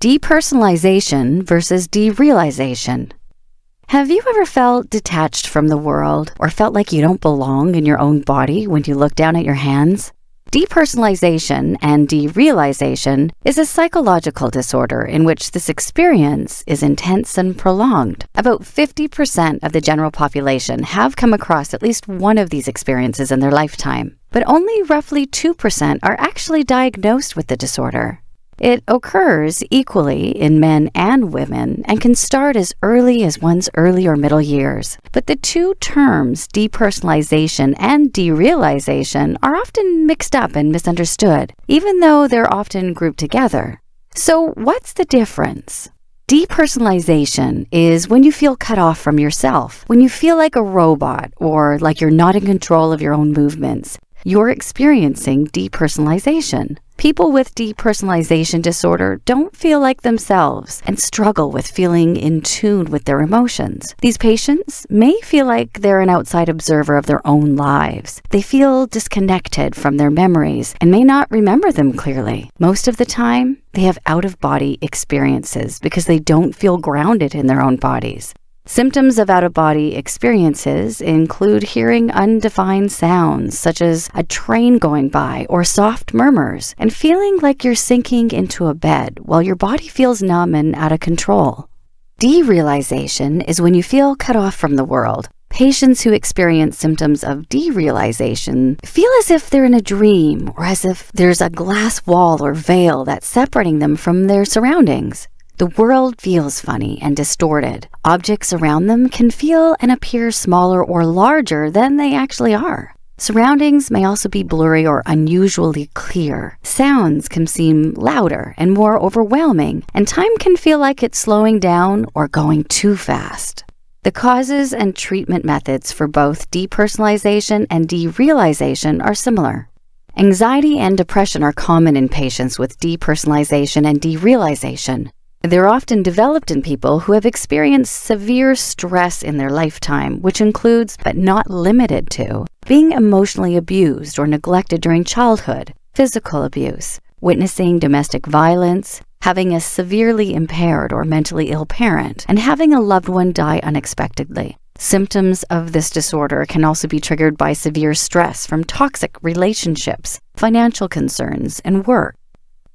Depersonalization versus derealization. Have you ever felt detached from the world or felt like you don't belong in your own body when you look down at your hands? Depersonalization and derealization is a psychological disorder in which this experience is intense and prolonged. About 50% of the general population have come across at least one of these experiences in their lifetime, but only roughly 2% are actually diagnosed with the disorder. It occurs equally in men and women and can start as early as one's early or middle years. But the two terms, depersonalization and derealization, are often mixed up and misunderstood, even though they're often grouped together. So what's the difference? Depersonalization is when you feel cut off from yourself, when you feel like a robot or like you're not in control of your own movements. You're experiencing depersonalization. People with depersonalization disorder don't feel like themselves and struggle with feeling in tune with their emotions. These patients may feel like they're an outside observer of their own lives. They feel disconnected from their memories and may not remember them clearly. Most of the time, they have out-of-body experiences because they don't feel grounded in their own bodies. Symptoms of out-of-body experiences include hearing undefined sounds, such as a train going by or soft murmurs, and feeling like you're sinking into a bed while your body feels numb and out of control. Derealization is when you feel cut off from the world. Patients who experience symptoms of derealization feel as if they're in a dream or as if there's a glass wall or veil that's separating them from their surroundings. The world feels funny and distorted. Objects around them can feel and appear smaller or larger than they actually are. Surroundings may also be blurry or unusually clear. Sounds can seem louder and more overwhelming, and time can feel like it's slowing down or going too fast. The causes and treatment methods for both depersonalization and derealization are similar. Anxiety and depression are common in patients with depersonalization and derealization. They're often developed in people who have experienced severe stress in their lifetime, which includes, but not limited to, being emotionally abused or neglected during childhood, physical abuse, witnessing domestic violence, having a severely impaired or mentally ill parent, and having a loved one die unexpectedly. Symptoms of this disorder can also be triggered by severe stress from toxic relationships, financial concerns, and work.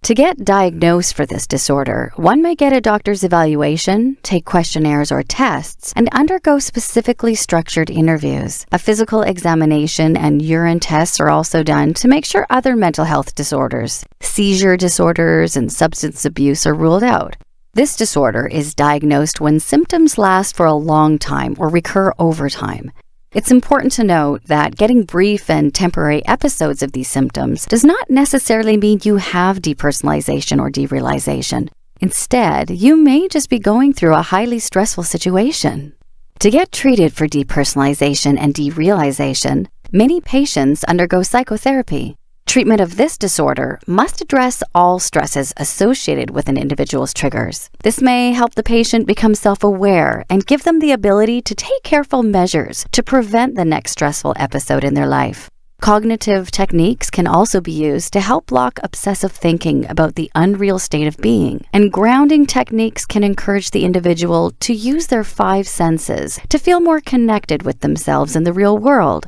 To get diagnosed for this disorder, one may get a doctor's evaluation, take questionnaires or tests, and undergo specifically structured interviews. A physical examination and urine tests are also done to make sure other mental health disorders, seizure disorders, and substance abuse are ruled out. This disorder is diagnosed when symptoms last for a long time or recur over time. It's important to note that getting brief and temporary episodes of these symptoms does not necessarily mean you have depersonalization or derealization. Instead, you may just be going through a highly stressful situation. To get treated for depersonalization and derealization, many patients undergo psychotherapy. Treatment of this disorder must address all stresses associated with an individual's triggers. This may help the patient become self-aware and give them the ability to take careful measures to prevent the next stressful episode in their life. Cognitive techniques can also be used to help block obsessive thinking about the unreal state of being, and grounding techniques can encourage the individual to use their 5 senses to feel more connected with themselves in the real world.